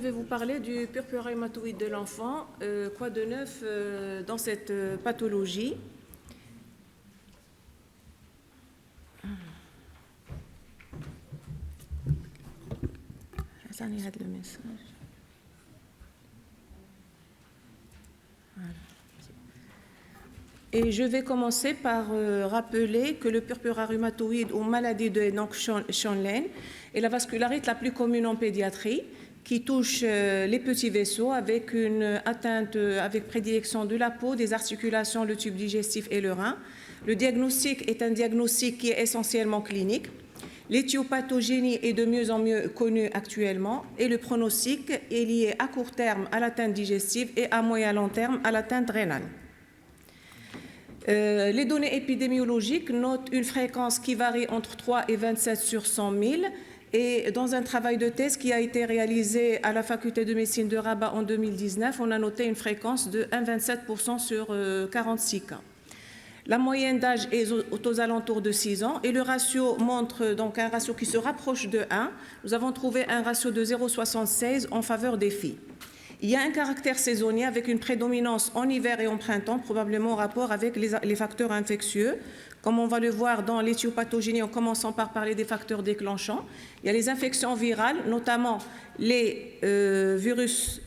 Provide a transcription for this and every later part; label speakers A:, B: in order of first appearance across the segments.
A: vais vous parler du purpura rhumatoïde de l'enfant. Quoi de neuf dans cette pathologie? Ça y est, le message. Voilà. Et je vais commencer par rappeler que le purpura rhumatoïde ou maladie de Enoch-Schönlein est la vascularite la plus commune en pédiatrie, qui touche les petits vaisseaux avec une atteinte avec prédilection de la peau, des articulations, le tube digestif et le rein. Le diagnostic est un diagnostic qui est essentiellement clinique. L'éthiopathogénie est de mieux en mieux connue actuellement et le pronostic est lié à court terme à l'atteinte digestive et à moyen long terme à l'atteinte rénale. Les données épidémiologiques notent une fréquence qui varie entre 3 et 27 sur 100 000. Et dans un travail de thèse qui a été réalisé à la faculté de médecine de Rabat en 2019, on a noté une fréquence de 1,27% sur 46 cas. La moyenne d'âge est aux alentours de 6 ans et le ratio montre donc un ratio qui se rapproche de 1. Nous avons trouvé un ratio de 0,76 en faveur des filles. Il y a un caractère saisonnier avec une prédominance en hiver et en printemps, probablement en rapport avec les facteurs infectieux. Comme on va le voir dans l'éthiopathogénie, en commençant par parler des facteurs déclenchants, il y a les infections virales, notamment le virus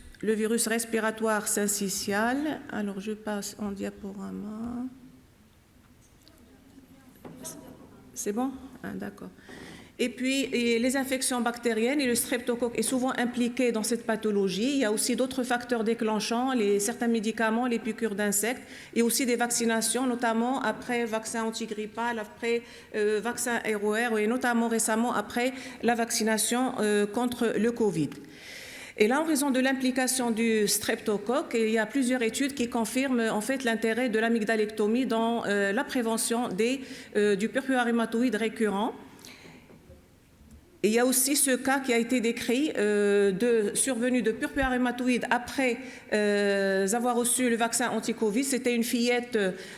A: respiratoire syncytial. Alors, je passe en diaporama. C'est bon? D'accord. Et puis, les infections bactériennes et le streptocoque est souvent impliqué dans cette pathologie. Il y a aussi d'autres facteurs déclenchants, certains médicaments, les piqûres d'insectes et aussi des vaccinations, notamment après vaccin antigrippal, après vaccin ROR et notamment récemment après la vaccination contre le Covid. Et là, en raison de l'implication du streptocoque, il y a plusieurs études qui confirment en fait l'intérêt de l'amygdalectomie dans la prévention du purpura rhumatoïde récurrent. Et il y a aussi ce cas qui a été décrit de survenue de purpura rhumatoïde après avoir reçu le vaccin anti-Covid. C'était une fillette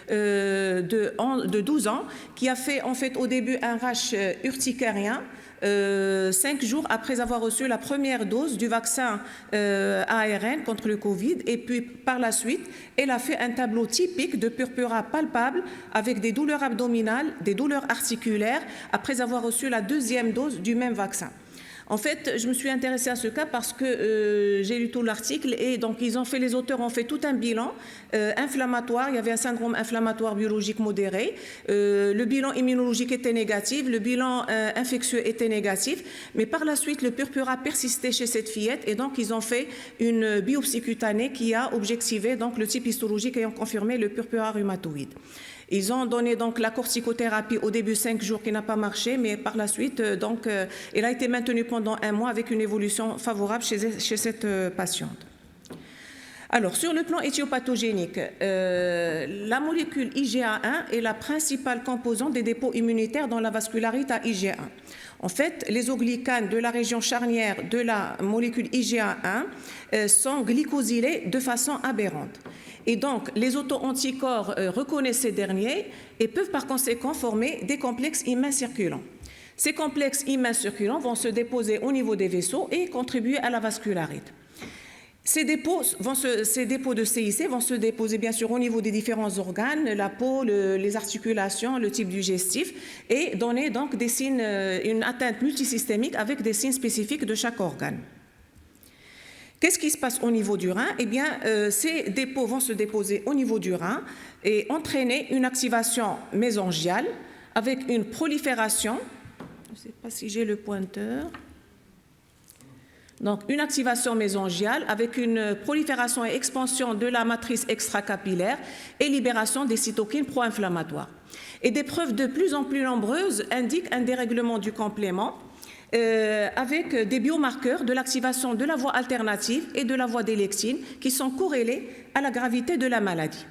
A: de 12 ans qui a fait en fait au début un rash urticérien 5 jours après avoir reçu la première dose du vaccin ARN contre le Covid. Et puis par la suite, elle a fait un tableau typique de purpura palpable avec des douleurs abdominales, des douleurs articulaires après avoir reçu la deuxième dose du même vaccin. En fait, je me suis intéressée à ce cas parce que j'ai lu tout l'article et donc les auteurs ont fait tout un bilan inflammatoire. Il y avait un syndrome inflammatoire biologique modéré. Le bilan immunologique était négatif, le bilan infectieux était négatif, mais par la suite, le purpura persistait chez cette fillette et donc ils ont fait une biopsie cutanée qui a objectivé donc le type histologique ayant confirmé le purpura rhumatoïde. Ils ont donné donc la corticothérapie au début 5 jours qui n'a pas marché, mais par la suite, elle a été maintenue pendant 1 mois avec une évolution favorable chez cette patiente. Alors, sur le plan éthiopathogénique, la molécule IgA1 est la principale composante des dépôts immunitaires dans la vascularite à IgA1. En fait, les euglycanes de la région charnière de la molécule IgA1 sont glycosylés de façon aberrante. Et donc, les auto-anticorps reconnaissent ces derniers et peuvent par conséquent former des complexes immuns circulants. Ces complexes immuns circulants vont se déposer au niveau des vaisseaux et contribuer à la vascularite. Ces dépôts de CIC vont se déposer bien sûr au niveau des différents organes, la peau, les articulations, le type digestif, et donner donc des signes, une atteinte multisystémique avec des signes spécifiques de chaque organe. Qu'est-ce qui se passe au niveau du rein? Eh bien, ces dépôts vont se déposer au niveau du rein et entraîner une activation mésangiale avec une prolifération. Je ne sais pas si j'ai le pointeur. Donc, une activation mésangiale avec une prolifération et expansion de la matrice extracapillaire et libération des cytokines pro-inflammatoires. Et des preuves de plus en plus nombreuses indiquent un dérèglement du complément avec des biomarqueurs de l'activation de la voie alternative et de la voie des lectines qui sont corrélés à la gravité de la maladie.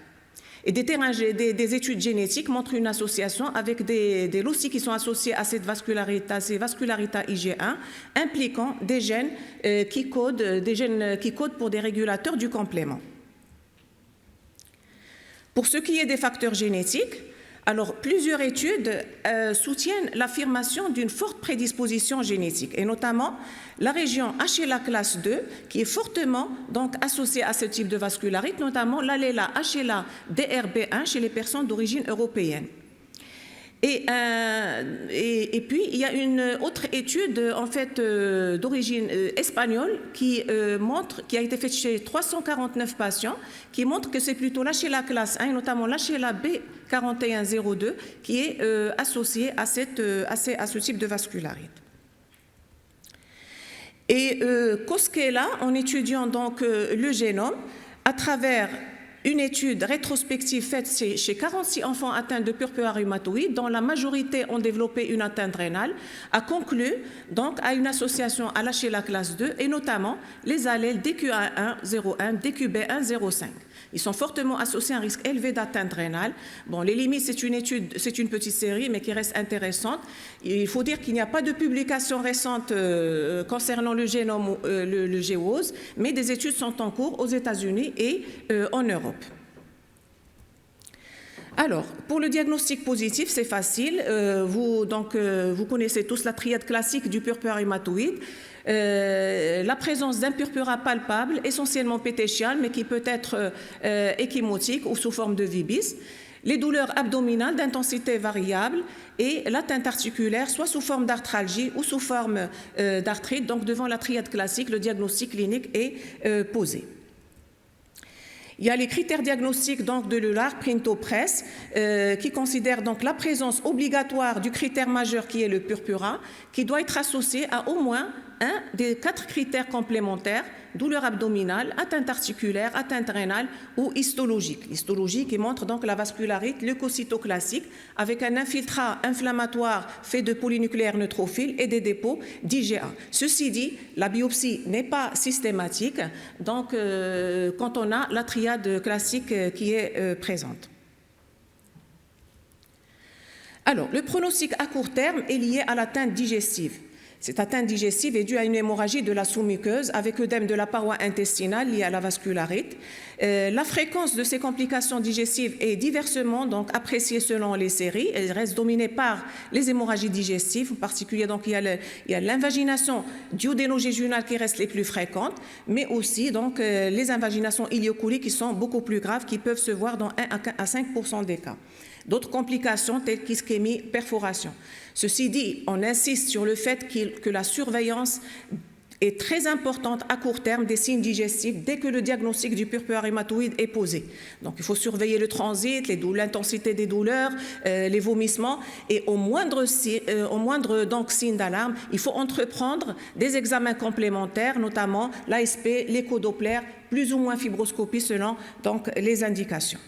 A: Et des études génétiques montrent une association avec des loci qui sont associés à ces vascularitas IgA1 impliquant des gènes qui codent pour des régulateurs du complément. Pour ce qui est des facteurs génétiques, Alors, plusieurs études soutiennent l'affirmation d'une forte prédisposition génétique, et notamment la région HLA classe 2, qui est fortement donc associée à ce type de vascularite, notamment l'alléla HLA DRB1 chez les personnes d'origine européenne. Et puis, il y a une autre étude en fait d'origine espagnole qui a été faite chez 349 patients, qui montre que c'est plutôt l'HLA classe 1, et notamment l'HLA B4102, qui est associé à ce type de vascularite. Et Koskela, en étudiant donc le génome, à travers une étude rétrospective faite chez 46 enfants atteints de purpura rhumatoïde, dont la majorité ont développé une atteinte rénale, a conclu donc à une association à l'HLA classe 2 et notamment les allèles DQ1-01, DQB1-05. Ils sont fortement associés à un risque élevé d'atteinte rénale. Bon, les limites, c'est une étude, c'est une petite série, mais qui reste intéressante. Il faut dire qu'il n'y a pas de publication récente concernant le génome, le GWAS, mais des études sont en cours aux États-Unis et en Europe. Alors, pour le diagnostic positif, c'est facile. Vous connaissez tous la triade classique du purpura rhumatoïde. La présence d'un purpura palpable, essentiellement pétéchial, mais qui peut être échymotique ou sous forme de VIBIS. Les douleurs abdominales d'intensité variable et l'atteinte articulaire, soit sous forme d'arthralgie ou sous forme d'arthrite. Donc, devant la triade classique, le diagnostic clinique est posé. Il y a les critères diagnostiques donc, de l'EULAR, Printo-Press, qui considèrent donc la présence obligatoire du critère majeur qui est le purpura, qui doit être associé à au moins un des 4 critères complémentaires, douleur abdominale, atteinte articulaire, atteinte rénale ou histologique. Histologique qui montre donc la vascularite leucocytoclassique avec un infiltrat inflammatoire fait de polynucléaires neutrophiles et des dépôts d'IgA. Ceci dit, la biopsie n'est pas systématique, donc quand on a la triade classique qui est présente. Alors, le pronostic à court terme est lié à l'atteinte digestive. Cette atteinte digestive est due à une hémorragie de la sous-muqueuse avec œdème de la paroi intestinale liée à la vascularite. La fréquence de ces complications digestives est diversement donc, appréciée selon les séries. Elle reste dominée par les hémorragies digestives, en particulier donc, il y a l'invagination duodéno-jéjunale qui reste les plus fréquentes, mais aussi donc, les invaginations iliocoliques qui sont beaucoup plus graves, qui peuvent se voir dans 1 à 5% des cas. D'autres complications telles qu'ischémie, perforation. Ceci dit, on insiste sur le fait que la surveillance est très importante à court terme des signes digestifs dès que le diagnostic du purpura rhumatoïde est posé. Donc il faut surveiller le transit, l'intensité des douleurs, les vomissements et au moindre donc, signe d'alarme, il faut entreprendre des examens complémentaires, notamment l'ASP, l'écho-Doppler, plus ou moins fibroscopie selon donc, les indications.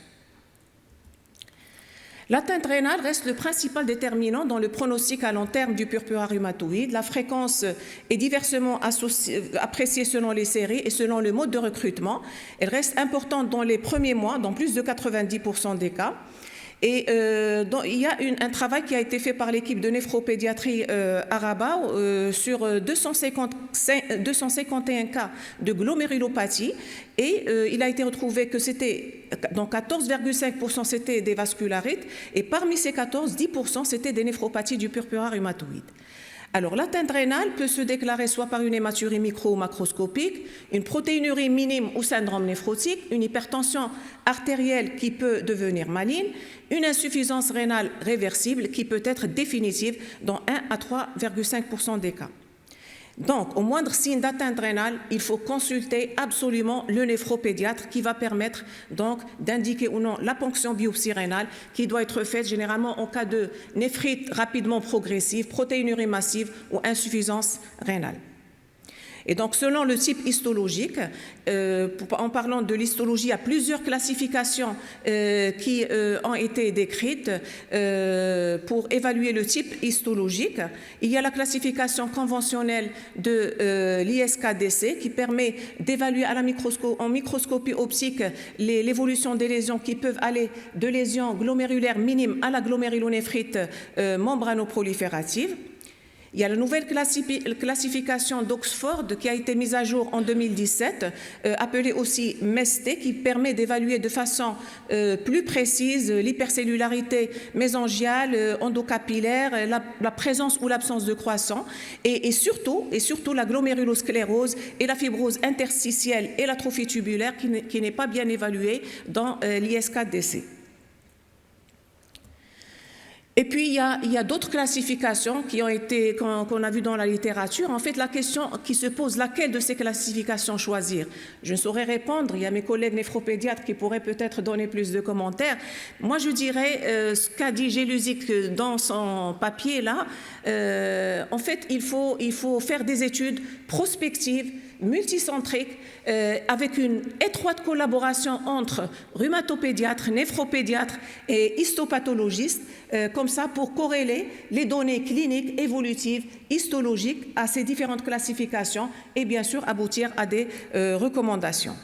A: L'atteinte rénale reste le principal déterminant dans le pronostic à long terme du purpura rhumatoïde. La fréquence est diversement appréciée selon les séries et selon le mode de recrutement. Elle reste importante dans les premiers mois, dans plus de 90% des cas. Et il y a un travail qui a été fait par l'équipe de néphropédiatrie à Rabat sur 251 cas de glomérulopathie et il a été retrouvé que c'était, donc 14,5% c'était des vascularites et parmi ces 14, 10% c'était des néphropathies du purpura rhumatoïde. Alors, l'atteinte rénale peut se déclarer soit par une hématurie micro ou macroscopique, une protéinurie minime ou syndrome néphrotique, une hypertension artérielle qui peut devenir maligne, une insuffisance rénale réversible qui peut être définitive dans 1 à 3,5% des cas. Donc, au moindre signe d'atteinte rénale, il faut consulter absolument le néphropédiatre qui va permettre donc d'indiquer ou non la ponction biopsie rénale qui doit être faite généralement en cas de néphrite rapidement progressive, protéinurie massive ou insuffisance rénale. Et donc, selon le type histologique, en parlant de l'histologie, il y a plusieurs classifications qui ont été décrites pour évaluer le type histologique. Il y a la classification conventionnelle de l'ISKDC qui permet d'évaluer en microscopie optique l'évolution des lésions qui peuvent aller de lésions glomérulaires minimes à la glomérulonéphrite membranoproliférative. Il y a la nouvelle classification d'Oxford qui a été mise à jour en 2017, appelée aussi MEST, qui permet d'évaluer de façon plus précise l'hypercellularité mésangiale, endocapillaire, la présence ou l'absence de croissant, et surtout la glomérulosclérose et la fibrose interstitielle et l'atrophie tubulaire qui n'est pas bien évaluée dans l'IS4DC. Et puis, il y a d'autres classifications qu'on a vues dans la littérature. En fait, la question qui se pose, laquelle de ces classifications choisir? Je ne saurais répondre. Il y a mes collègues néphropédiatres qui pourraient peut-être donner plus de commentaires. Moi, je dirais ce qu'a dit Geluzik dans son papier là. En fait, il faut faire des études prospectives, multicentriques, avec une étroite collaboration entre rhumatopédiatres, néphropédiatres et histopathologistes, comme ça pour corréler les données cliniques, évolutives, histologiques à ces différentes classifications et bien sûr aboutir à des recommandations.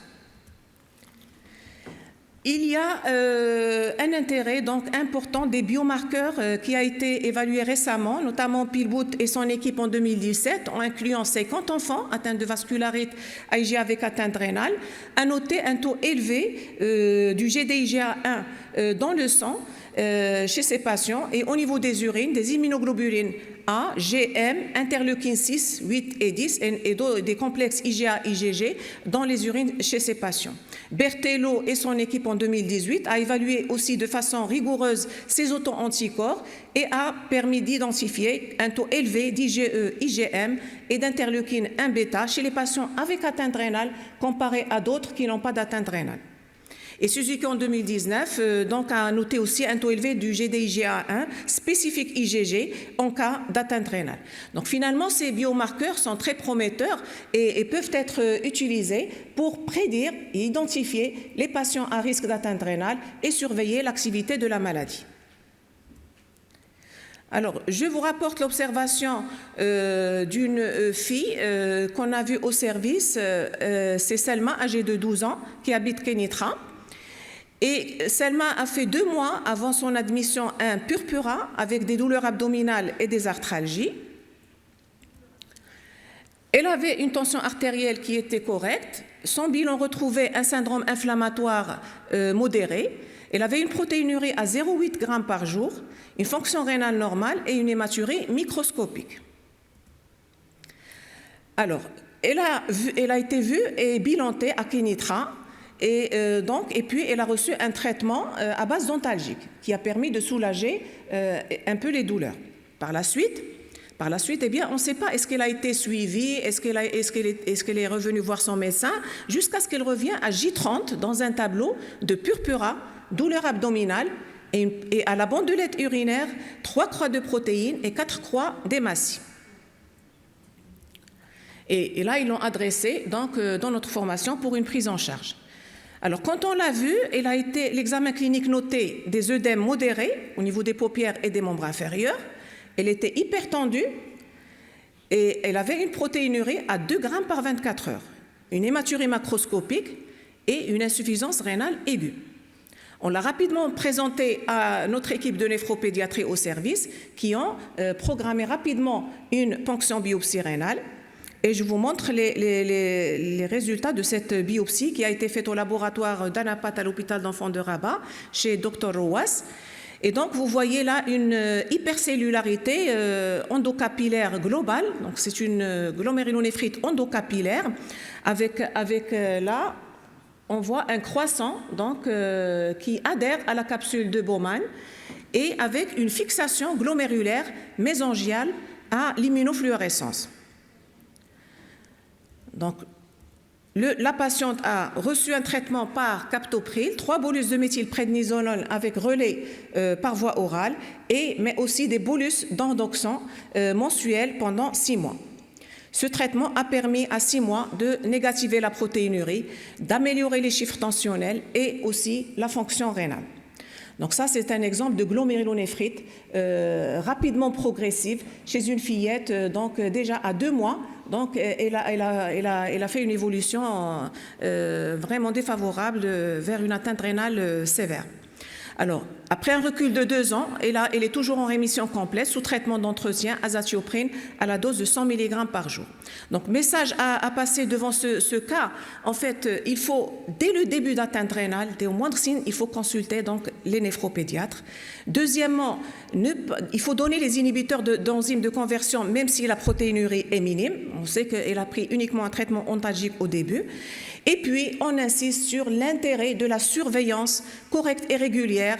A: Il y a un intérêt donc important des biomarqueurs qui a été évalué récemment, notamment Pilbout et son équipe en 2017, en incluant 50 enfants atteints de vascularite IgA avec atteinte rénale, a noté un taux élevé du Gd-IgA1 dans le sang chez ces patients et au niveau des urines, des immunoglobulines A, Gm, interleukine 6, 8 et 10 et des complexes IgA-IgG dans les urines chez ces patients. Berthelot et son équipe en 2018 a évalué aussi de façon rigoureuse ces auto-anticorps et a permis d'identifier un taux élevé d'IgE, IgM et d'interleukine 1 bêta chez les patients avec atteinte rénale comparé à d'autres qui n'ont pas d'atteinte rénale. Et Suzuki en 2019 donc a noté aussi un taux élevé du Gd-IgA1 spécifique IgG en cas d'atteinte rénale. Donc finalement, ces biomarqueurs sont très prometteurs et peuvent être utilisés pour prédire et identifier les patients à risque d'atteinte rénale et surveiller l'activité de la maladie. Alors, je vous rapporte l'observation d'une fille qu'on a vue au service, c'est Selma, âgée de 12 ans, qui habite Kénitra. Et Selma a fait 2 mois avant son admission un purpura avec des douleurs abdominales et des arthralgies. Elle avait une tension artérielle qui était correcte. Son bilan retrouvait un syndrome inflammatoire modéré. Elle avait une protéinurie à 0,8 g par jour, une fonction rénale normale et une hématurie microscopique. Alors, elle a été vue et bilantée à Kénitra. Et puis, elle a reçu un traitement à base d'antalgique qui a permis de soulager un peu les douleurs. Par la suite, eh bien, on ne sait pas, est-ce qu'elle a été suivie, est-ce qu'elle est revenue voir son médecin, jusqu'à ce qu'elle revienne à J30 dans un tableau de purpura, douleur abdominale, et à la bandolette urinaire, 3 croix de protéines et 4 croix d'hématie. Et là, ils l'ont adressée donc, dans notre formation pour une prise en charge. Alors, quand on l'a vue, l'examen clinique notait des œdèmes modérés au niveau des paupières et des membres inférieurs. Elle était hypertendue et elle avait une protéinurie à 2 g par 24 heures, une hématurie macroscopique et une insuffisance rénale aiguë. On l'a rapidement présenté à notre équipe de néphropédiatrie au service qui ont programmé rapidement une ponction biopsie rénale. Et je vous montre les résultats de cette biopsie qui a été faite au laboratoire d'Anapat à l'hôpital d'enfants de Rabat, chez Dr Rouas. Et donc, vous voyez là une hypercellularité endocapillaire globale. Donc, c'est une glomérulonéphrite endocapillaire avec là, on voit un croissant donc, qui adhère à la capsule de Bowman et avec une fixation glomérulaire mésangiale à l'immunofluorescence. Donc, la patiente a reçu un traitement par captopril, 3 bolus de méthylprednisolone avec relais par voie orale, mais aussi des bolus d'endoxan mensuels pendant 6 mois. Ce traitement a permis à 6 mois de négativer la protéinurie, d'améliorer les chiffres tensionnels et aussi la fonction rénale. Donc ça, c'est un exemple de glomérulonéphrite rapidement progressive chez une fillette donc déjà à 2 mois. Donc elle a fait une évolution vraiment défavorable vers une atteinte rénale sévère. Alors, après un recul de 2 ans, elle est toujours en rémission complète sous traitement d'entretien azatioprine à la dose de 100 mg par jour. Donc, message à passer devant ce cas. En fait, il faut, dès le début d'atteinte rénale, dès au moindre signe, il faut consulter donc les néphropédiatres. Deuxièmement, il faut donner les inhibiteurs d'enzymes de conversion, même si la protéinurie est minime. On sait qu'elle a pris uniquement un traitement ontalgique au début. Et puis, on insiste sur l'intérêt de la surveillance correcte et régulière.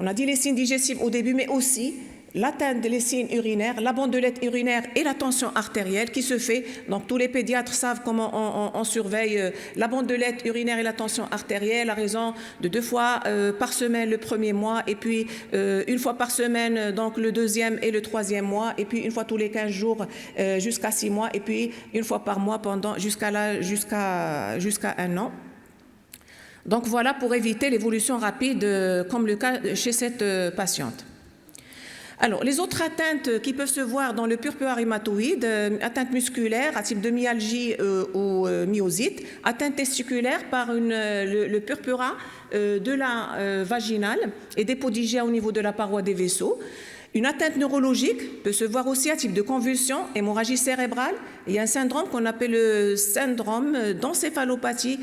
A: On a dit les signes digestifs au début, mais aussi l'atteinte des signes urinaires, la bandelette urinaire et la tension artérielle qui se fait. Donc, tous les pédiatres savent comment on surveille la bandelette urinaire et la tension artérielle à raison de 2 fois par semaine le premier mois, et puis 1 fois par semaine, donc le 2e et le 3e mois, et puis 1 fois tous les 15 jours jusqu'à 6 mois, et puis 1 fois par mois jusqu'à 1 an. Donc voilà pour éviter l'évolution rapide, comme le cas chez cette patiente. Alors, les autres atteintes qui peuvent se voir dans le purpura rhumatoïde, atteinte musculaire à type de myalgie ou myosite, atteinte testiculaire par le purpura de la vaginale et des pots d'IgA au niveau de la paroi des vaisseaux. Une atteinte neurologique peut se voir aussi à type de convulsion, hémorragie cérébrale. Il y a un syndrome qu'on appelle le syndrome d'encéphalopathie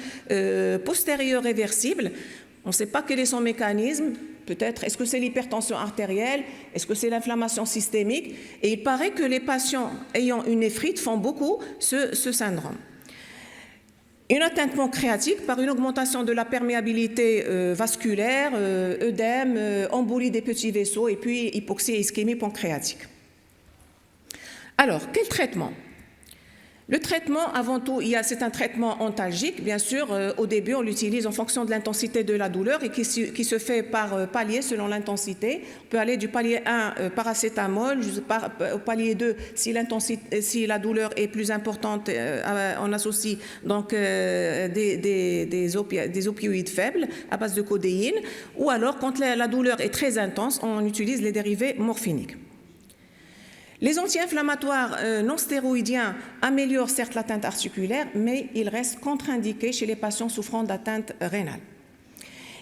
A: postérieure réversible. On ne sait pas quel est son mécanisme. Peut-être, est-ce que c'est l'hypertension artérielle? Est-ce que c'est l'inflammation systémique? Et il paraît que les patients ayant une néphrite font beaucoup ce syndrome. Une atteinte pancréatique par une augmentation de la perméabilité vasculaire, œdème, embolie des petits vaisseaux et puis hypoxie et ischémie pancréatique. Alors, quel traitement? Le traitement, avant tout, c'est un traitement ontalgique. Bien sûr, au début, on l'utilise en fonction de l'intensité de la douleur et qui se fait par palier selon l'intensité. On peut aller du palier 1, paracétamol, au palier 2, si la douleur est plus importante, on associe donc des opioïdes faibles à base de codéine, ou alors, quand la douleur est très intense, on utilise les dérivés morphiniques. Les anti-inflammatoires non stéroïdiens améliorent certes l'atteinte articulaire, mais ils restent contre-indiqués chez les patients souffrant d'atteinte rénale.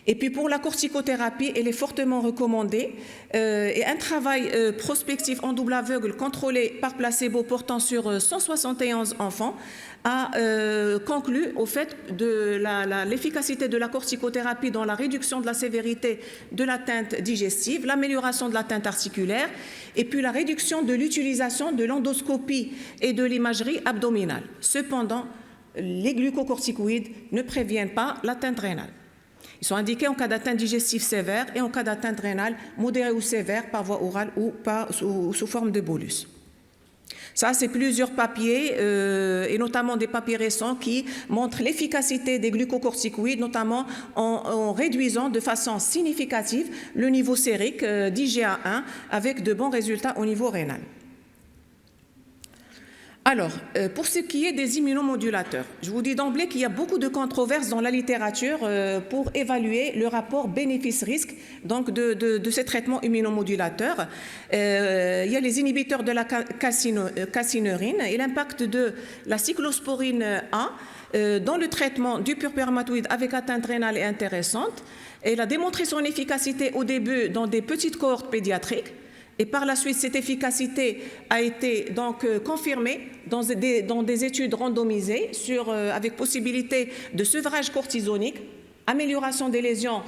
A: Et puis pour la corticothérapie, elle est fortement recommandée et un travail prospectif en double aveugle contrôlé par placebo portant sur 171 enfants a conclu au fait de l'efficacité de la corticothérapie dans la réduction de la sévérité de l'atteinte digestive, l'amélioration de l'atteinte articulaire et puis la réduction de l'utilisation de l'endoscopie et de l'imagerie abdominale. Cependant, les glucocorticoïdes ne préviennent pas l'atteinte rénale. Ils sont indiqués en cas d'atteinte digestive sévère et en cas d'atteinte rénale modérée ou sévère par voie orale ou sous forme de bolus. Ça, c'est plusieurs papiers, et notamment des papiers récents qui montrent l'efficacité des glucocorticoïdes, notamment en réduisant de façon significative le niveau sérique d'IgA1 avec de bons résultats au niveau rénal. Alors, pour ce qui est des immunomodulateurs, je vous dis d'emblée qu'il y a beaucoup de controverses dans la littérature pour évaluer le rapport bénéfice-risque donc de ces traitements immunomodulateurs. Il y a les inhibiteurs de la calcineurin et l'impact de la cyclosporine A dans le traitement du purpura rhumatoïde avec atteinte rénale est intéressante. Elle a démontré son efficacité au début dans des petites cohortes pédiatriques. Et par la suite, cette efficacité a été donc confirmée dans des études randomisées avec possibilité de sevrage cortisonique, amélioration des lésions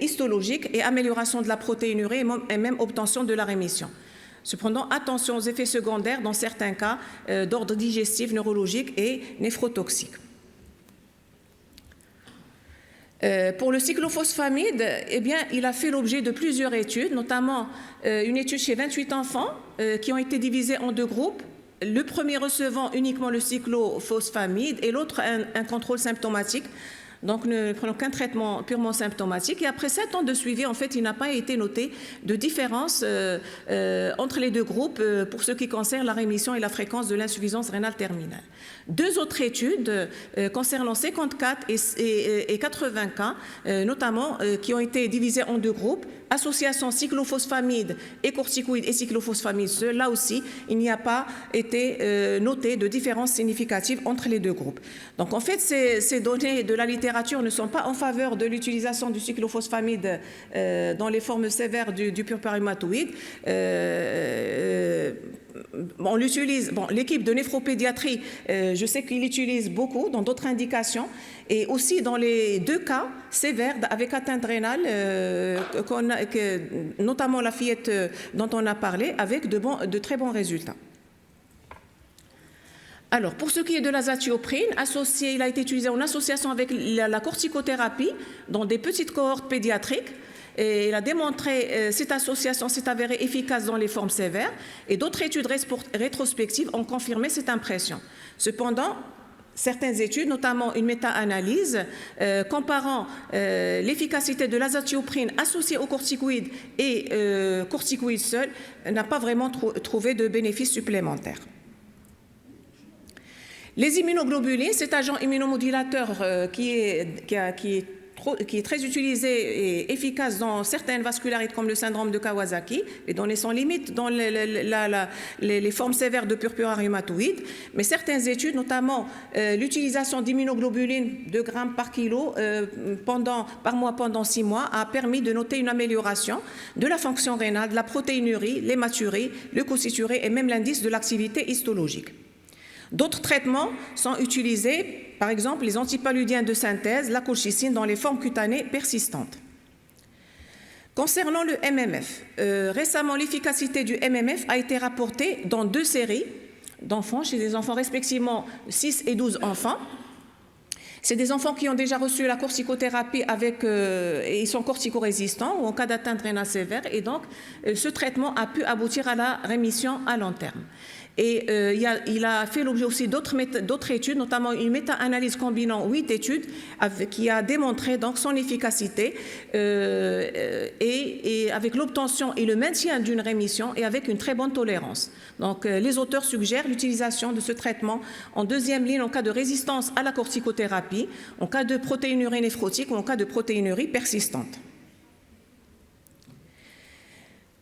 A: histologiques et amélioration de la protéinurie et même obtention de la rémission. Cependant, attention aux effets secondaires dans certains cas d'ordre digestif, neurologique et néphrotoxique. Pour le cyclophosphamide, eh bien, il a fait l'objet de plusieurs études, notamment une étude chez 28 enfants qui ont été divisés en 2 groupes, le premier recevant uniquement le cyclophosphamide et l'autre un contrôle symptomatique. Donc, ne prenons qu'un traitement purement symptomatique. Et après 7 ans de suivi, en fait, il n'a pas été noté de différence entre les 2 groupes pour ce qui concerne la rémission et la fréquence de l'insuffisance rénale terminale. 2 autres études concernant 54 et 80 cas, notamment, qui ont été divisées en 2 groupes, association cyclophosphamide et corticoïdes et cyclophosphamide seul. Là aussi, il n'y a pas été noté de différence significative entre les 2 groupes. Donc, en fait, ces données de la littérature littérature ne sont pas en faveur de l'utilisation du cyclophosphamide dans les formes sévères du purpura rhumatoïde. On l'utilise, l'équipe de népropédiatrie, je sais qu'il l'utilise beaucoup dans d'autres indications et aussi dans les 2 cas sévères avec atteinte rénale, notamment la fillette dont on a parlé, avec de très bons résultats. Alors, pour ce qui est de l'azatioprine, il a été utilisé en association avec la corticothérapie dans des petites cohortes pédiatriques. Et il a démontré cette association s'est avérée efficace dans les formes sévères et d'autres études rétrospectives ont confirmé cette impression. Cependant, certaines études, notamment une méta-analyse comparant l'efficacité de l'azatioprine associée aux corticoïdes et corticoïdes seuls, n'a pas vraiment trouvé de bénéfices supplémentaires. Les immunoglobulines, cet agent immunomodulateur qui est très utilisé et efficace dans certaines vascularites comme le syndrome de Kawasaki. Les données sont limites dans les formes sévères de purpura rhumatoïde, mais certaines études, notamment l'utilisation d'immunoglobulines 2 grammes par kilo par mois pendant 6 mois, a permis de noter une amélioration de la fonction rénale, de la protéinurie, l'hématurie, leucocyturée et même l'indice de l'activité histologique. D'autres traitements sont utilisés, par exemple les antipaludiens de synthèse, la colchicine dans les formes cutanées persistantes. Concernant le MMF, récemment l'efficacité du MMF a été rapportée dans 2 séries d'enfants, chez des enfants respectivement 6 et 12 enfants. C'est des enfants qui ont déjà reçu la corticothérapie et ils sont corticorésistants ou en cas d'atteinte rénale sévère et donc ce traitement a pu aboutir à la rémission à long terme. Et il a fait l'objet aussi d'autres études, notamment une méta-analyse combinant 8 études qui a démontré donc son efficacité et avec l'obtention et le maintien d'une rémission et avec une très bonne tolérance. Donc les auteurs suggèrent l'utilisation de ce traitement en 2e ligne en cas de résistance à la corticothérapie, en cas de protéinurie néphrotique ou en cas de protéinurie persistante.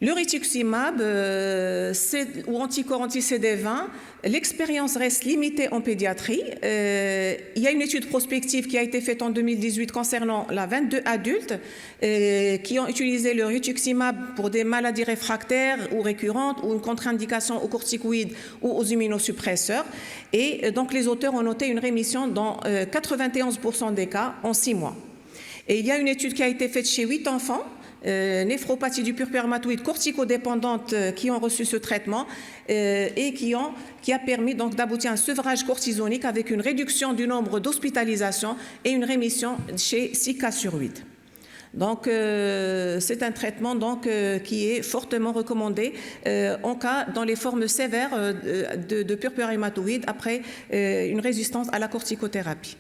A: Le rituximab ou anticorps anti-CD20, l'expérience reste limitée en pédiatrie. Il y a une étude prospective qui a été faite en 2018 concernant 22 adultes qui ont utilisé le rituximab pour des maladies réfractaires ou récurrentes ou une contre-indication aux corticoïdes ou aux immunosuppresseurs. Et donc les auteurs ont noté une rémission dans 91% des cas en 6 mois. Et il y a une étude qui a été faite chez 8 enfants, néphropathie du purpura rhumatoïde corticodépendante qui ont reçu ce traitement et qui a permis donc d'aboutir à un sevrage cortisonique avec une réduction du nombre d'hospitalisations et une rémission chez 6 cas sur 8. Donc c'est un traitement donc, qui est fortement recommandé en cas dans les formes sévères de purpura rhumatoïde après une résistance à la corticothérapie.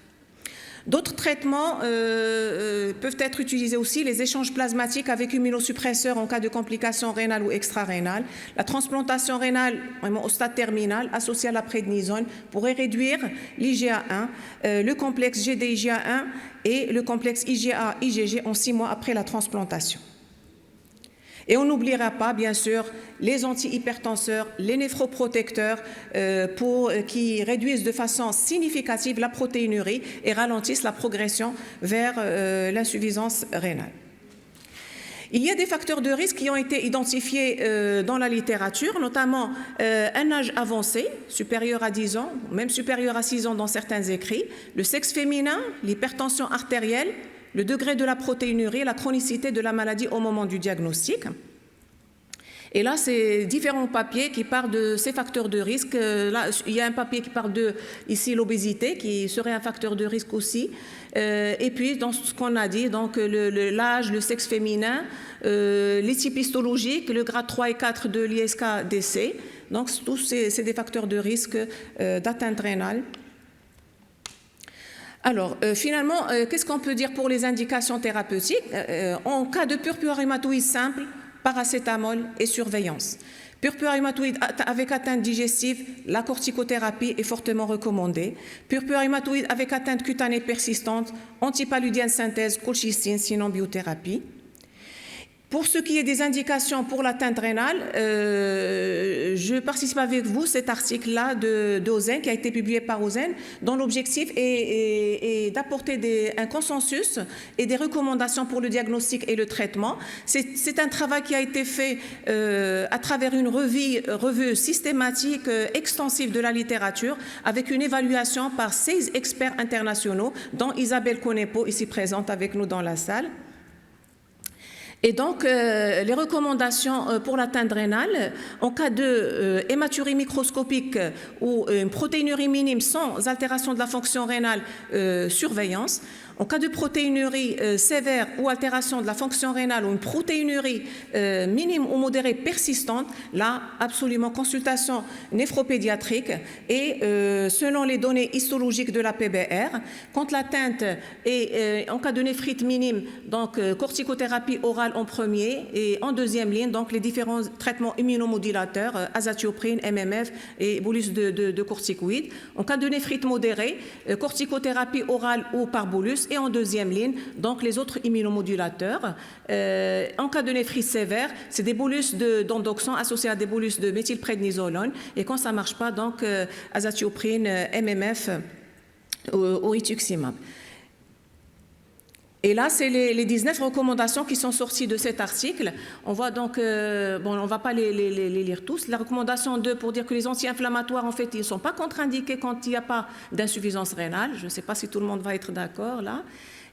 A: D'autres traitements peuvent être utilisés aussi, les échanges plasmatiques avec immunosuppresseurs en cas de complications rénales ou extra-rénales, la transplantation rénale vraiment au stade terminal associée à la prédnisone pourrait réduire l'IgA1, le complexe GD-IgA1 et le complexe IgA-IgG en 6 mois après la transplantation. Et on n'oubliera pas, bien sûr, les antihypertenseurs, les néphroprotecteurs qui réduisent de façon significative la protéinurie et ralentissent la progression vers l'insuffisance rénale. Il y a des facteurs de risque qui ont été identifiés dans la littérature, notamment un âge avancé, supérieur à 10 ans, même supérieur à 6 ans dans certains écrits, le sexe féminin, l'hypertension artérielle, le degré de la protéinurie, la chronicité de la maladie au moment du diagnostic. Et là, c'est différents papiers qui parlent de ces facteurs de risque. Là, il y a un papier qui parle de, ici, l'obésité, qui serait un facteur de risque aussi. Et puis, dans ce qu'on a dit, donc l'âge, le sexe féminin, les types histologiques, le grade 3 et 4 de l'ISK-DC. Donc, tous c'est des facteurs de risque d'atteinte rénale. Alors, finalement, qu'est-ce qu'on peut dire pour les indications thérapeutiques? En cas de purpura rhumatoïde simple, paracétamol et surveillance. Purpura rhumatoïde avec atteinte digestive, la corticothérapie est fortement recommandée. Purpura rhumatoïde avec atteinte cutanée persistante, antipaludienne synthèse, colchicine, sinon biothérapie. Pour ce qui est des indications pour l'atteinte rénale, je participe avec vous cet article-là de Ozen, qui a été publié par Ozen, dont l'objectif est et d'apporter un consensus et des recommandations pour le diagnostic et le traitement. C'est un travail qui a été fait à travers une revue systématique, extensive de la littérature, avec une évaluation par 16 experts internationaux, dont Isabelle Conepo, ici présente avec nous dans la salle. Et donc, les recommandations pour l'atteinte rénale, en cas de hématurie microscopique ou une protéinurie minime sans altération de la fonction rénale, surveillance. En cas de protéinurie sévère ou altération de la fonction rénale ou une protéinurie minime ou modérée persistante, là, absolument consultation néphropédiatrique et selon les données histologiques de la PBR, quand l'atteinte est en cas de néphrite minime, donc corticothérapie orale en premier et en deuxième ligne, donc les différents traitements immunomodulateurs, azatioprine, MMF et bolus de corticoïdes. En cas de néphrite modérée, corticothérapie orale ou par bolus. Et en deuxième ligne, donc les autres immunomodulateurs. En cas de néphrite sévère, c'est des bolus d'endoxan associés à des bolus de méthylprednisolone. Et quand ça ne marche pas, donc azatioprine, MMF ou rituximab. Et là, c'est les 19 recommandations qui sont sorties de cet article. On voit donc, bon, on ne va pas les lire tous. La recommandation 2 pour dire que les anti-inflammatoires, en fait, ils ne sont pas contre-indiqués quand il n'y a pas d'insuffisance rénale. Je ne sais pas si tout le monde va être d'accord là.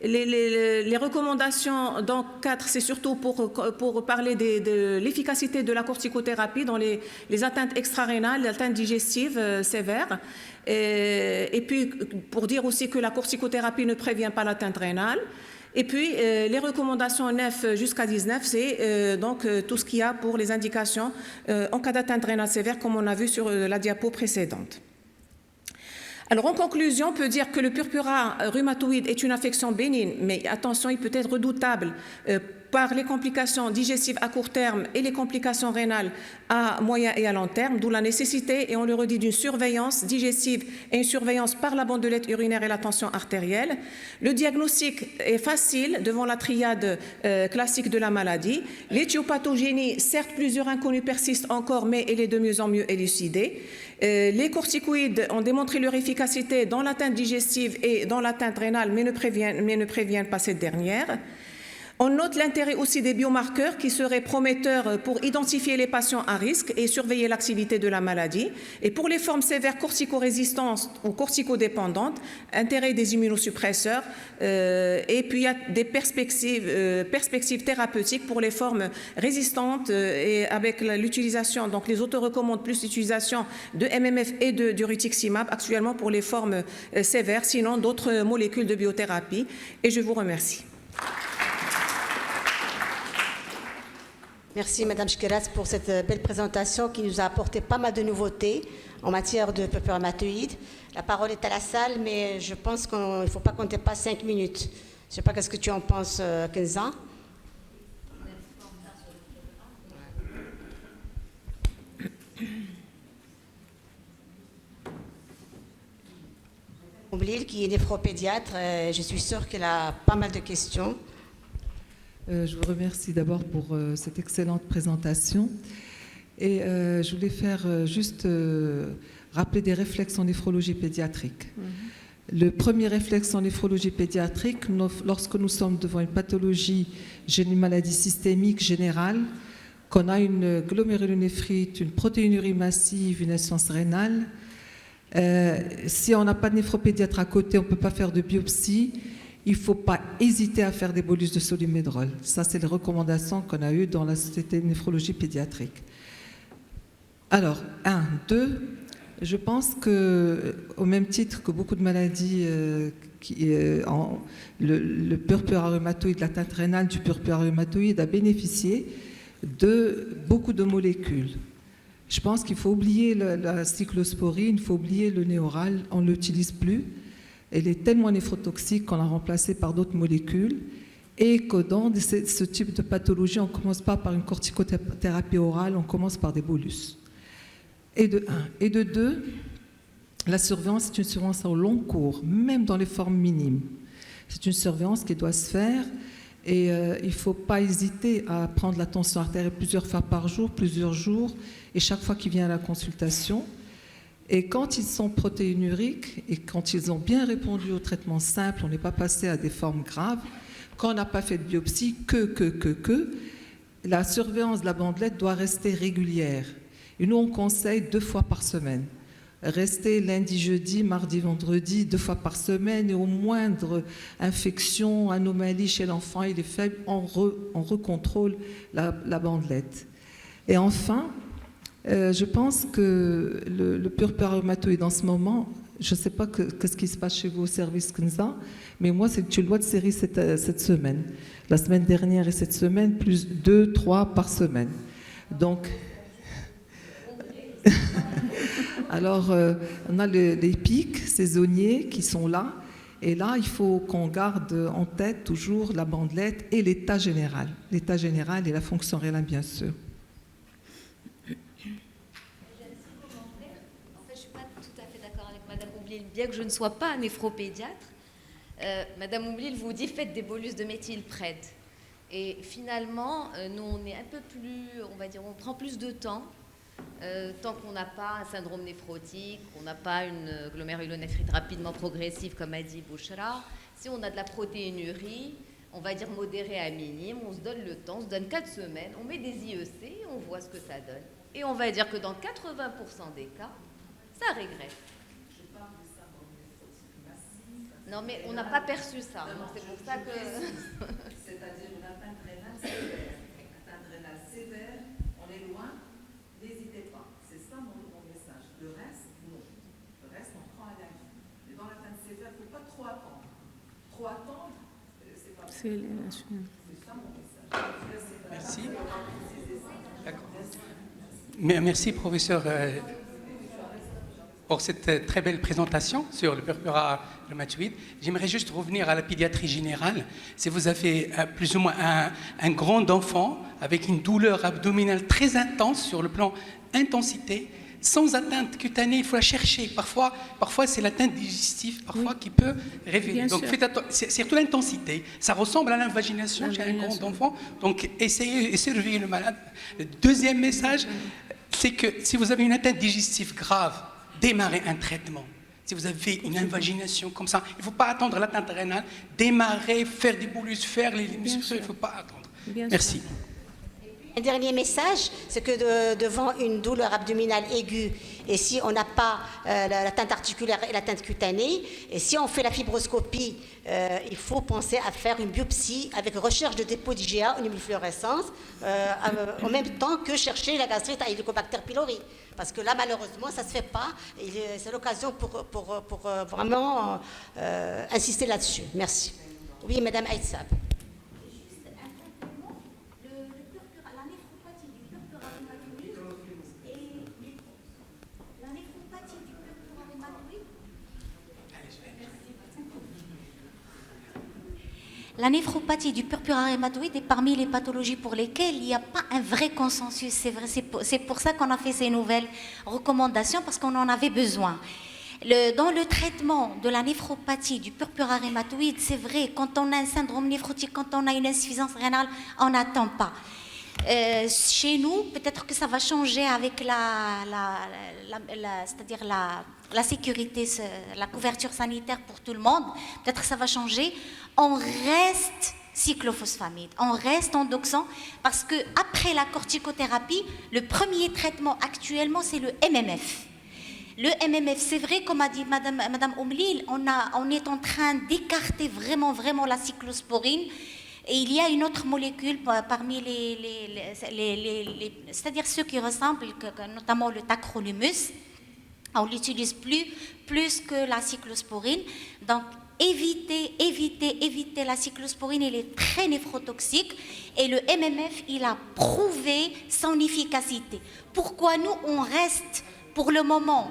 A: Les recommandations, donc 4, c'est surtout pour parler de l'efficacité de la corticothérapie dans les atteintes extrarénales, les atteintes digestives sévères. Et puis, pour dire aussi que la corticothérapie ne prévient pas l'atteinte rénale. Et puis, les recommandations 9 jusqu'à 19, c'est donc tout ce qu'il y a pour les indications en cas d'atteinte rénale sévère, comme on a vu sur la diapo précédente. Alors, en conclusion, on peut dire que le purpura rhumatoïde est une affection bénigne, mais attention, il peut être redoutable par les complications digestives à court terme et les complications rénales à moyen et à long terme, d'où la nécessité, et on le redit, d'une surveillance digestive et une surveillance par la bandelette urinaire et la tension artérielle. Le diagnostic est facile devant la triade classique de la maladie. L'éthiopathogénie, certes, plusieurs inconnus persistent encore, mais elle est de mieux en mieux élucidée. Les corticoïdes ont démontré leur efficacité dans l'atteinte digestive et dans l'atteinte rénale, mais ne préviennent pas cette dernière. On note l'intérêt aussi des biomarqueurs qui seraient prometteurs pour identifier les patients à risque et surveiller l'activité de la maladie. Et pour les formes sévères corticorésistantes ou corticodépendantes, intérêt des immunosuppresseurs. Et puis il y a des perspectives thérapeutiques pour les formes résistantes et avec l'utilisation, donc les auteurs recommandent plus l'utilisation de MMF et du rituximab actuellement pour les formes sévères, sinon d'autres molécules de biothérapie. Et je vous remercie.
B: Merci Madame Shkeras pour cette belle présentation qui nous a apporté pas mal de nouveautés en matière de purpura rhumatoïde. La parole est à la salle, mais je pense qu'il ne faut pas qu'on dépasse 5 minutes. Je ne sais pas qu'est-ce que tu en penses, Kenza. Oublil, qui est néphropédiatre, je suis sûre qu'elle a pas mal de questions.
C: Je vous remercie d'abord pour cette excellente présentation. Et je voulais faire juste rappeler des réflexes en néphrologie pédiatrique. Le premier réflexe en néphrologie pédiatrique, lorsque nous sommes devant une pathologie, une maladie systémique générale, qu'on a une glomérulonéphrite, une protéinurie massive, une insuffisance rénale, si on n'a pas de néphropédiatre à côté, on ne peut pas faire de biopsie. Il ne faut pas hésiter à faire des bolus de Solimedrol. Ça, c'est les recommandations qu'on a eues dans la Société de néphrologie pédiatrique. Alors, 1, 2, je pense qu'au même titre que beaucoup de maladies, le purpura rhumatoïde, l'atteinte rénale du purpura rhumatoïde a bénéficié de beaucoup de molécules. Je pense qu'il faut oublier la cyclosporine, il faut oublier le Néoral, on ne l'utilise plus. Elle est tellement néphrotoxique qu'on l'a remplacée par d'autres molécules et que dans ce type de pathologie, on ne commence pas par une corticothérapie orale, on commence par des bolus. Et de 1. Et de 2, la surveillance est une surveillance au long cours, même dans les formes minimes. C'est une surveillance qui doit se faire et il ne faut pas hésiter à prendre la tension artérielle plusieurs fois par jour, plusieurs jours, et chaque fois qu'il vient à la consultation. Et quand ils sont protéinuriques et quand ils ont bien répondu au traitement simple, on n'est pas passé à des formes graves, quand on n'a pas fait de biopsie, la surveillance de la bandelette doit rester régulière. Et nous, on conseille 2 fois par semaine. Rester lundi, jeudi, mardi, vendredi, 2 fois par semaine, et au moindre infection, anomalie chez l'enfant, il est faible, on recontrôle la bandelette. Et enfin, je pense que le purpura rhumatoïde en ce moment, je ne sais pas ce qui se passe chez vous au service KNSA, mais moi, c'est une loi de série cette semaine. La semaine dernière et cette semaine, plus 2, 3 par semaine. Donc, alors, on a les pics saisonniers qui sont là. Et là, il faut qu'on garde en tête toujours la bandelette et l'état général. L'état général et la fonction rénale, bien sûr.
D: Je ne suis pas tout à fait d'accord avec Madame Oublil, bien que je ne sois pas néphropédiatre. Madame Oublil vous dit faites des bolus de méthylpred. Et finalement, nous on est un peu plus, on va dire, on prend plus de temps, tant qu'on n'a pas un syndrome néphrotique, qu'on n'a pas une glomérulonéphrite rapidement progressive comme a dit Bouchra. Si on a de la protéinurie, on va dire modérée à minime, on se donne le temps, on se donne 4 semaines, on met des IEC, on voit ce que ça donne. Et on va dire que dans 80% des cas, ça régresse. Non, mais on n'a pas perçu ça. Donc c'est pour ça que...
C: C'est-à-dire une atteinte rénale sévère. Atteinte rénale sévère, on est loin, n'hésitez pas. C'est ça mon message. Le reste, non. Le reste, on prend à la vie. Mais dans l'atteinte sévère, il ne faut pas trop attendre. Trop attendre, c'est pas bon. C'est ça mon message.
E: Merci. D'accord. Merci, professeur, pour cette très belle présentation sur le purpura rhumatoïde. J'aimerais juste revenir à la pédiatrie générale. Si vous avez plus ou moins un grand enfant avec une douleur abdominale très intense sur le plan intensité, sans atteinte cutanée, il faut la chercher. Parfois c'est l'atteinte digestive qui peut révéler. Donc c'est surtout l'intensité. Ça ressemble à l'invagination chez un grand enfant. Donc essayez de réveiller le malade. Le deuxième message, c'est que si vous avez une atteinte digestive grave, démarrez un traitement. Si vous avez une invagination comme ça, il ne faut pas attendre l'atteinte rénale. Démarrer, faire des bolus, faire les muscles, il ne faut pas attendre. Merci.
B: Un dernier message, c'est que devant une douleur abdominale aiguë, et si on n'a pas l'atteinte articulaire et l'atteinte cutanée, et si on fait la fibroscopie, il faut penser à faire une biopsie avec recherche de dépôt d'IgA en immunofluorescence, en même temps que chercher la gastrite à Helicobacter pylori. Parce que là, malheureusement, ça ne se fait pas. Et c'est l'occasion pour vraiment insister là-dessus. Merci. Oui, Madame Aïtsab.
F: La néphropathie du purpura rhumatoïde est parmi les pathologies pour lesquelles il n'y a pas un vrai consensus. C'est vrai, c'est pour ça qu'on a fait ces nouvelles recommandations, parce qu'on en avait besoin. Dans le traitement de la néphropathie du purpura rhumatoïde, c'est vrai, quand on a un syndrome néphrotique, quand on a une insuffisance rénale, on n'attend pas. Chez nous, peut-être que ça va changer avec c'est-à-dire la sécurité, la couverture sanitaire pour tout le monde. Peut-être que ça va changer. On reste cyclophosphamide, on reste endoxant, parce que après la corticothérapie, le premier traitement actuellement, c'est le MMF. Le MMF, c'est vrai, comme a dit Madame Oublil, on est en train d'écarter vraiment la cyclosporine. Et il y a une autre molécule parmi c'est-à-dire ceux qui ressemblent, notamment le tacrolimus. On l'utilise plus que la cyclosporine. Donc, évitez la cyclosporine, elle est très néphrotoxique. Et le MMF, il a prouvé son efficacité. Pourquoi nous, on reste pour le moment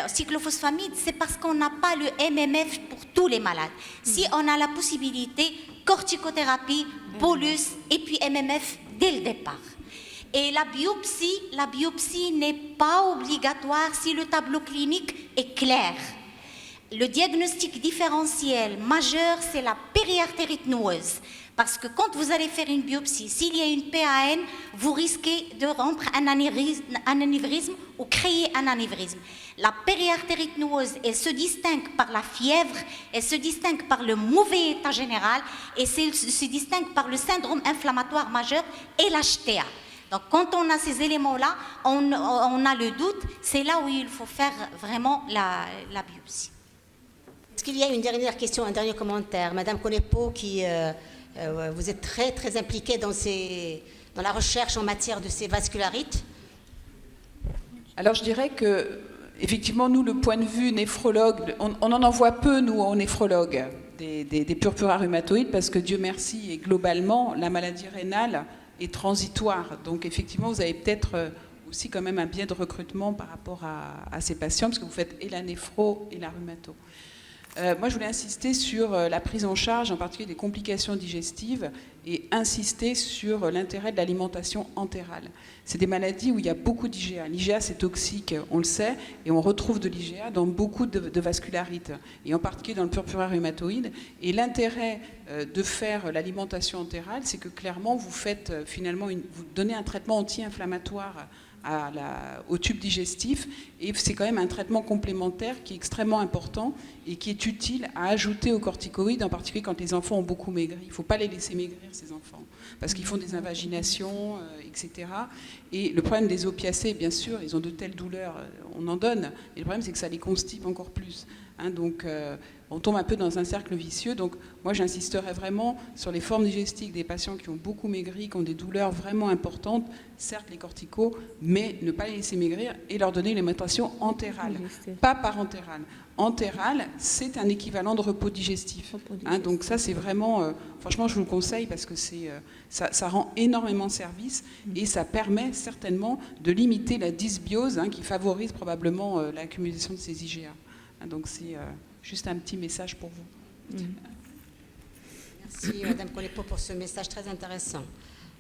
F: cyclophosphamide? C'est parce qu'on n'a pas le MMF pour tous les malades. Si on a la possibilité, corticothérapie, bolus et puis MMF dès le départ. Et la biopsie n'est pas obligatoire si le tableau clinique est clair. Le diagnostic différentiel majeur, c'est la périartérite noueuse. Parce que quand vous allez faire une biopsie, s'il y a une PAN, vous risquez de rompre un anévrisme ou créer un anévrisme. La périartérite noueuse, elle se distingue par la fièvre, elle se distingue par le mauvais état général et elle se distingue par le syndrome inflammatoire majeur et l'HTA. Donc quand on a ces éléments-là, on a le doute, c'est là où il faut faire vraiment la biopsie.
B: Est-ce qu'il y a une dernière question, un dernier commentaire? Madame Konepo, vous êtes très, très impliquée dans la recherche en matière de ces vascularites.
G: Alors je dirais que, effectivement, nous, le point de vue néphrologue, on en envoie peu, nous, aux néphrologues, des purpura rhumatoïdes, parce que Dieu merci, et globalement, la maladie rénale est transitoire. Donc effectivement, vous avez peut-être aussi quand même un biais de recrutement par rapport à ces patients, parce que vous faites et la néphro et la rhumato. Moi, je voulais insister sur la prise en charge, en particulier des complications digestives, et insister sur l'intérêt de l'alimentation entérale. C'est des maladies où il y a beaucoup d'IgA. L'IgA, c'est toxique, on le sait, et on retrouve de l'IgA dans beaucoup de vascularites, et en particulier dans le purpura rhumatoïde. Et l'intérêt de faire l'alimentation entérale, c'est que clairement, vous faites finalement vous donnez un traitement anti-inflammatoire au tube digestif, et c'est quand même un traitement complémentaire qui est extrêmement important et qui est utile à ajouter aux corticoïdes, en particulier quand les enfants ont beaucoup maigri. Il ne faut pas les laisser maigrir, ces enfants, parce qu'ils font des invaginations, etc. Et le problème des opiacés, bien sûr, ils ont de telles douleurs, on en donne, et le problème c'est que ça les constipe encore plus. Donc on tombe un peu dans un cercle vicieux. Donc moi j'insisterai vraiment sur les formes digestives des patients qui ont beaucoup maigri, qui ont des douleurs vraiment importantes, certes les corticos, mais ne pas les laisser maigrir et leur donner une alimentation entérale, pas parentérale. Entérale, c'est un équivalent de repos digestif. Donc ça c'est vraiment, franchement je vous le conseille parce que ça rend énormément service et ça permet certainement de limiter la dysbiose qui favorise probablement l'accumulation de ces IgA. Donc c'est juste un petit message pour vous.
B: Merci Madame Konepo pour ce message très intéressant.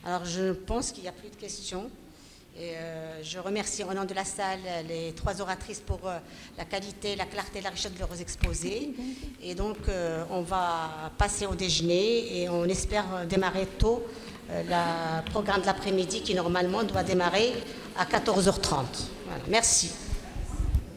B: Alors je pense qu'il n'y a plus de questions. Et je remercie au nom de la salle les 3 oratrices pour la qualité, la clarté et la richesse de leurs exposés. Et donc on va passer au déjeuner et on espère démarrer tôt le programme de l'après-midi qui normalement doit démarrer à 14h30. Voilà. Merci.